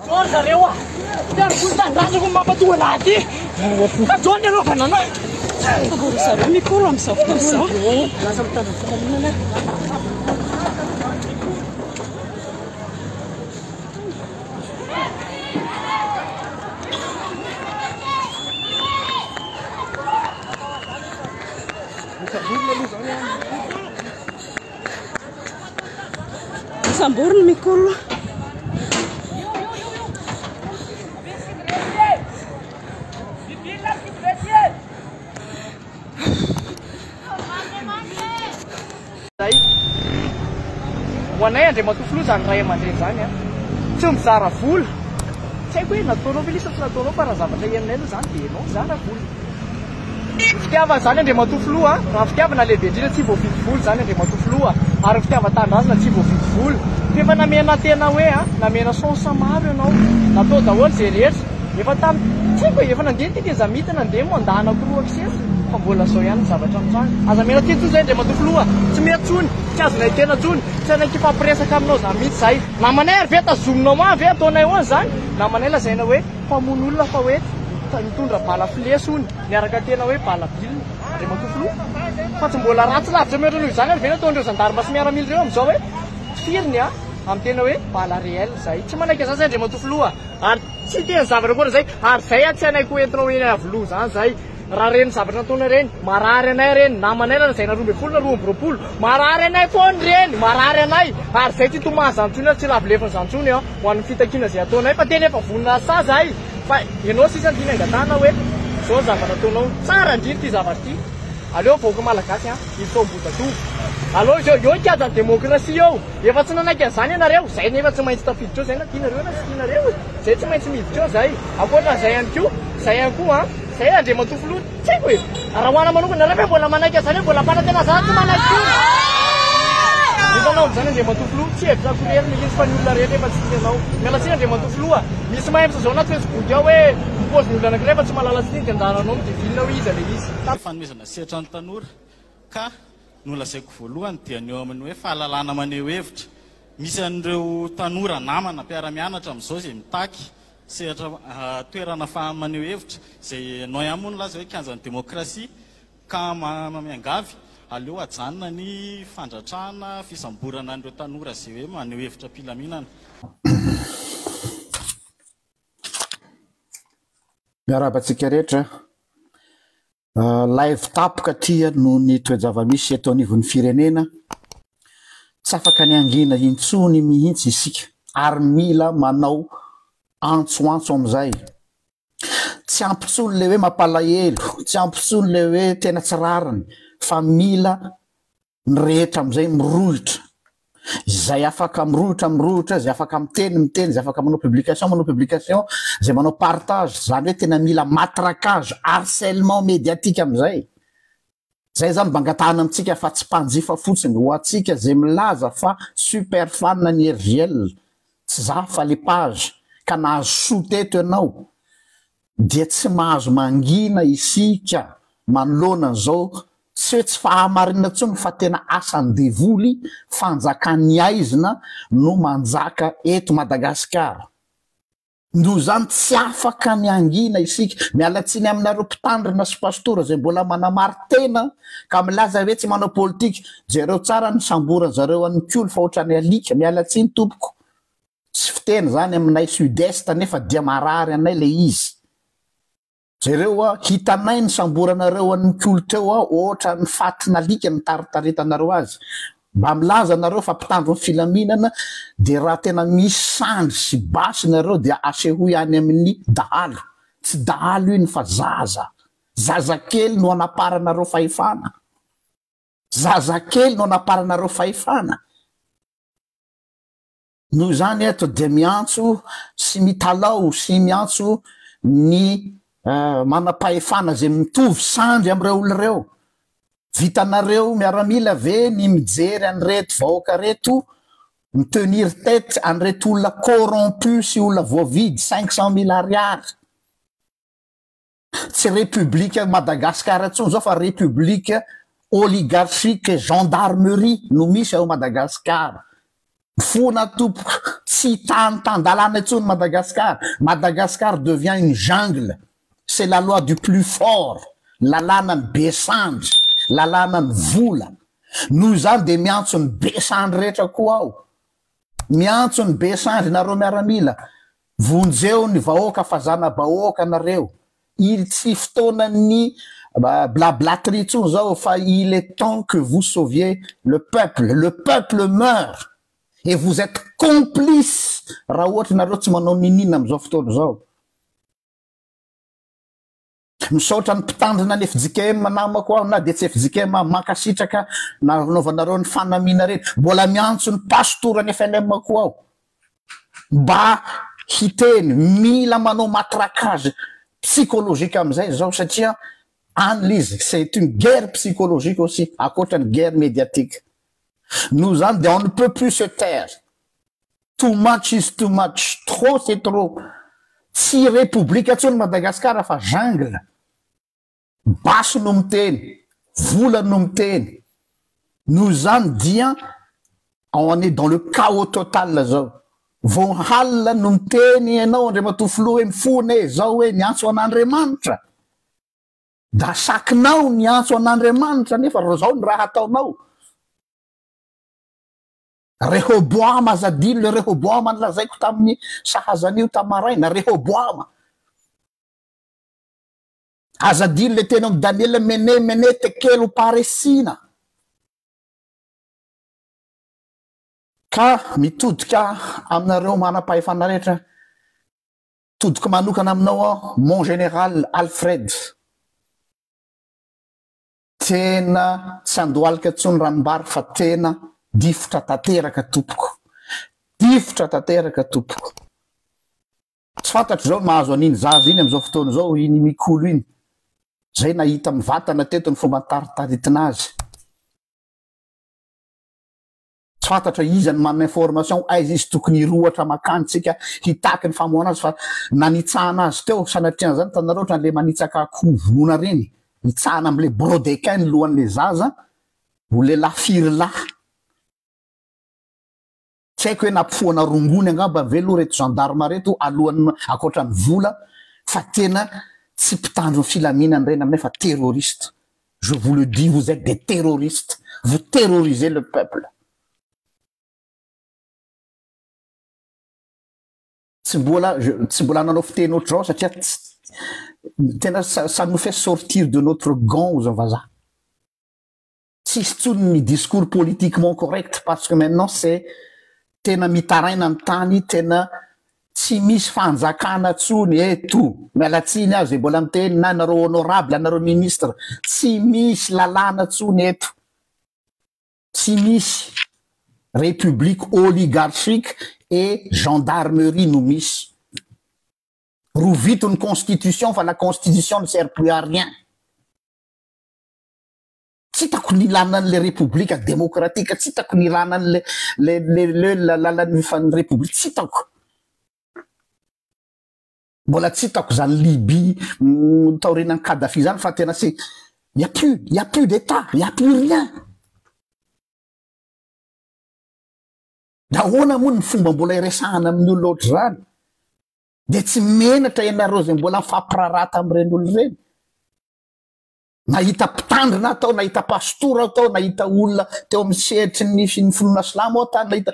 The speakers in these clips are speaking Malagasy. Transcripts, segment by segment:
Ora zareo ah. Piano tandrasako mampatoa anaty. Kajoany ianao banana. Agora zareo mikolo amin'izao fotoana izao. Lasa mitandra filaminana. Samborona mikolo. Hoanay andriamatoa zany ray aman-dreny zany a. Tsy mizara vola. Tsy haiko hoe nataonao ve lisa tsy nataonao fa raha zavatra iainay aloha zany dia ianao mizara vola. Fitiavana zany andriamatoa filoha a. Raha fitiavana lehibe indrindra tsy voavidy vola zany andriamatoa filoha. Ary fitiavan-tandrazana tsy voavidy vola. Fa efa namena tena hoe a, namena chance maro ianao. Natao daholo zay rehetra. Efa tsy haiko hoe efa nandeha ty Lezamita nandeha mandahana koroa kisesy. Fa mbola zao ihany zavatra amin'izany. Aza mena teny tsony zay andriamatoa filoha. Tsy mety tsony. Tsy azonay tena tsony. Tsy anay kifampiresaka aminao zany mihitsy zay. Namanay ary ve tazominao mavy ve ataonay hoany zany. Namanay lazaina hoe mpamono olona fa hoe mitondra bala filesy hony. Miaraka tena hoe bala bilina. Andriamatoa filoha. Fa tsy mbola ratsy lavitra mihoatra noho izany ary ve nataon'ireo zandarima sy miaramila ireo amin'izao hoe firiny a amin'ny tena hoe bala réel zay. Tsy manaiky zany zay andriamatoa filoha. Ary tsy tena zavatra koa zay. Ary zay tsy anay ko entinao eny avoloa zany zay. Raha reny zavatra nataonay reny, marary anay reny, namanay na zay na 12 na 20. Marary anay foany reny, marary anay. Ary zay tsy tomany zantsony tsy lavilefiny zantsony ho an'ny fitakiana zay ataonay fa tena efa vonina sa zay. Fa ianao sisa ny angatana hoe zao zavatra ataonao tsara indrindra ty zavatra ty. Aleo vahoaka malagasy a, ifambotatovo. Aleo eo ikajany démocratie eo. Efa tsy nanaiky an'izany ianareo, zay nefa tsy maintsy tafiditra eo zay na tianareo na tsy tianareo. Zay tsy maintsy miditra eo zay. Ankoatran'izay ihany koa, zay ihany koa a. Zay andriamatoa filoha, tsy haiko hoe raha hoana manokana raha hoe mbola manaiky an'izany hoe mbola mpanantena zany tsy manaiky koa. Hitanao amin'izany andriamatoa filoha, tsy hevitra korery mihintsy fa ny olona rehetra efa tsy tianao. Miala tsiny andriamatoa filoha, misy mahemsa zao anaty Facebook ao hoe mipozy ny olona anankiray fa tsy mahalala tsy tiany andaranao midivilina hoe izy le izy. Fanomezana sehatra ny tanora ka nolazaiko voalohany dia ny eo amin'ny hoe fahalalana maneho hevitra. Misy an'ireo tanora namana mpiara-mianatra amin'izao izay mitaky sehatra toerana maneho hevitra zay anao ihany moa nolaza hoe kianjan'ny demokrasia ka miangavy aleo ajanona ny fandratrahana fisamborana an'ireo tanora zay hoe maneho hevitra mpilaminana. Miarabantsika rehetra live tapoka tia no ny toe-java-misy eto anivon'ny firenena tsy afaka ny angina intsony mihitsy isika ary mila manao antsoantso amizay. Tsy ampitsony le hoe mampalahelo, tsy ampitsony le hoe tena tsy rariny, fa mila ny rehetra amizay mirohitra. Zay afaka mirohitra, zay afaka miteny, zay afaka manao publication, zay manao partage, zany hoe tena mila matraquage, harcèlement médiatique amizay. Zay zany bangatahana amitsika fa tsy mpanjifa fotsiny ho atsika zay milaza fa super fan ny RGL, tsy za fa le page. Ka nahazo soteto ianao dia tsy mahazo mangina isika manoloana zao tsy hoe tsy fahamarina tsony fa tena asany devoly fanjakan'ny aizina no manjaka eto Madagasikara. No zany tsy afaka ny angina isika mialatsiny aminareo mpitandrina sy pastora zay mbola manamary tena ka milaza hoe tsy manao politika jereo tsara ny samborana zareo an'ny kolo fa ohatrany alika mialatsiny tompoko. Tsy fiteny zany aminay sud-est nefa dia marary anay le izy. Jereo a hitanay ny samboranareo an'ny kolo teo a ohatra ny fatina alika ny taritaretanareo azy. Mba milaza nareo fa mpitandro ny filaminana dia raha tena misy sandry sy basy nareo dia aseho ihany amin'ny dahalo. Tsy dahalo iny fa zaza. Zaza kely no anaparanareo fahefana. Zaza kely no anaparanareo fahefana. Noho zany eto dia miantso sy mitalao sy miantso ny manam-pahefana zay mitovy sandry am'ireo olona reo. Vitanareo miaramila ve ny mijery an'ireto vahoaka reto mitenir tête an'ireto olona corrompu sy olona voavidy 500 000 ariary. Tsy république Madagasikara tsony zao fa république oligarchique gendarmerie no misy ao Madagasikara. fona tompoko tsy tandalana intsony Madagascar. Madagascar devient une jungle. C'est la loi du plus fort. Lalàna ny besandry, lalàna ny vola. Noho zany de miantso ny besandry rehetra koa ao. Miantso ny besandry nareo miaramila. Vonjeo ny vahoaka fazana bahoaka nareo. Il tsy fotoana ny blablaterie intsony zao fa il est temps que vous sauviez le peuple. Le peuple meurt. Et vous êtes complices raha ohatra nareo tsy manao ninina am'izao fotoana zao. Misaotra ny mpitandrina ny FJKM namako aho na de tsy FJKM mankasitraka na naovanareo ny fanamina rehetra. Mbola miantso ny pastora ny FNM koa aho. Mba hiteny mila manao matraquage psychologique am'izay zao satria analyse c'est une guerre psychologique aussi akoatra ny guerre médiatique. Nous en on ne peut plus se taire. Too much is too much. Trop c'est trop. Si république atsony Madagascar fa jungle. Baso no miteny, vola no miteny. Nous en dia on est dans le chaos total là zao. Vao halina no miteny ianao Andriamatofilo hoe mifona e zao hoe niantso an'Andriamanitra. Da sakinao niantso an'Andriamanitra nefa zao ny raha ataonao. Rehoboam azadilo le Rehoboam nolazaiko tamin'ny sahazanio tamaraina Rehoboam. Azadilo le teny amin'ny Daniel mene tekelo paresina. Ka mitodika aminareo manam-pahefana rehetra todiko manokana aminao mon général Alfred. Tena tsy andohalika intsony ranombary fa tena difotra tanteraka tompoko. Difotra tanteraka tompoko. Tsy fantatro zao mahazo an'iny zaza iny am'izao fotoana zao iny mikolo iny. Zay nahita mivatana teto ny fomba taritaritina azy. Tsy fantatra izy ny manana information aiza izy tokony hirohatra makantsika hitaky ny famoana azy fa nanitsahana azy teo sanatria zany tanareo ohatran'le manitsaka akoho vonona reny. Hitsahana am'le brodequin ny lohan'le zaza ho le lafirlahy. Tsy haiko hoe nampifoana rongony angamba velo reto gendarme reto alohan'ny akoatran'ny vola fa tena tsy mpitandro filaminany reny aminay fa terroriste. Je vous le dis, vous êtes des terroristes. Vous terrorisez le peuple. Tsy mbola nanao fiteny ohatr' zao satria tena ça nous fait sortir de notre gant aux vazaha. Tsisy tsony ny discours politiquement correct parce que maintenant c'est tena mitaraina ny tany tena tsy misy fanjakana tsony eto. Mialatsiny azy mbola miteny na nareo honorable nareo ministre tsy misy lalàna tsony eto. Tsy misy république oligarchique et gendarmerie no misy. Rouvito une constitution fa la constitution ne sert plus à rien. Tsy hitako ny lanan'le république démocratique, tsy hitako ny lanan'le lalàn'ny république, tsy hitako. Mbola tsy hitako zany Libye taorian'ny Kadhafi zany fa tena c'est y a plus d'état, y a plus rien. Dahoana moa ny fomba mbola iresahana amin'ny olo ohatr' zany. De tsy menatra ianareo zay mbola mifampirarata am'ireny olo reny. Nahita mpitandrina atao, nahita pastora atao, nahita olona teo amin'ny sehatry ny finoana silamo atao, nahita.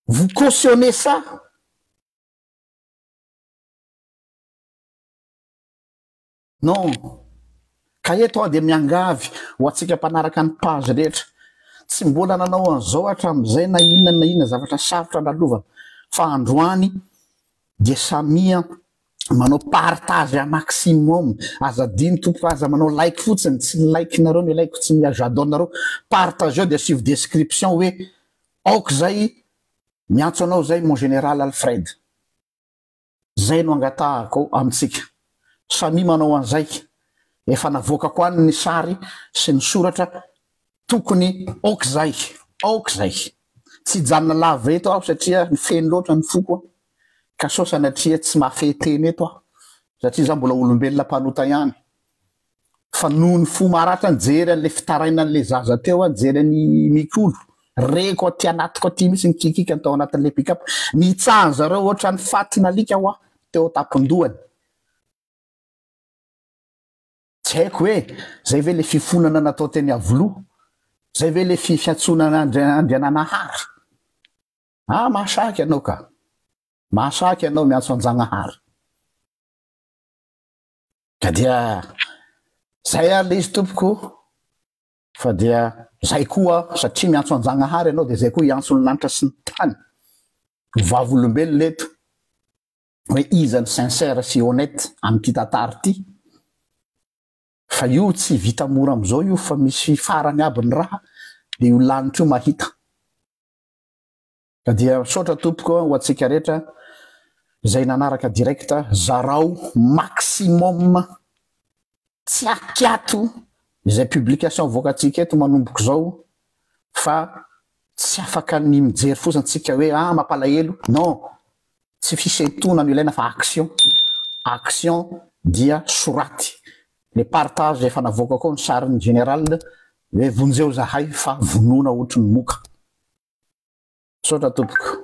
Vous cautionnez ça? Non. Ka eto de miangavy ho atsika mpanaraka ny page rehetra. Tsy mbola nanao an'izao hatram'izay na inona zavatra sarotra nalovana fa androany de samia manao partage à maximum. Aza diny tompoko aza manao like fotsiny tsy like nareo ny like tsy ny j'adore partage de suivre description hoe aoko zay miantso anao zay mon général Alfred. Zay no angatahako amitsika. Samy manao an'izay efa navoaka koa ny sary sy ny soratra tokony aoko zay. Tsy janona lava eto aho satria ny feno loatra ny foko ka sao sanatria tsy mafeteny eto aho satria za mbola olombelona mpanota ihany. Fa noho ny fo maratra ny jery an'le fitaraina an'le zaza teo jery ny mikolo reko aty anatiko aty misy ny kikika atao anatin'le pick-up mitsahany zareo ohatra ny fatina alika ho a teo tapindohany tsy haiko hoe zay ve le fifonana natao teny avoloha zay ve le fiatsonana andriananahary mahasaky ianao ka mahasaky ianao miantso anjanahary ka dia zay ale izy tompoko fa dia zay koa satria miantso anjanahary ianao dia zay koa iantso ny lanitra sy ny tany vavolombelo leto hoe izany sincère sy honnête am'ty tantara ty fa io tsy vita mora am'izao io fa misy farany aby ny raha de io lanitra io mahita ka dia misaotra tompoko ho atsika rehetra zay nanaraka directa zarao maximum tsy akiato izay publication voakatsika eto manomboka zao fa tsy afaka ny mijery fosiny tsika hoe mampalahelo non tsy fisetona no ilaina fa action dia soraty le partage efa navoaka koa ny sariny général hoe vonjeo zahay fa vonona ohatry ny moka sotra tompoko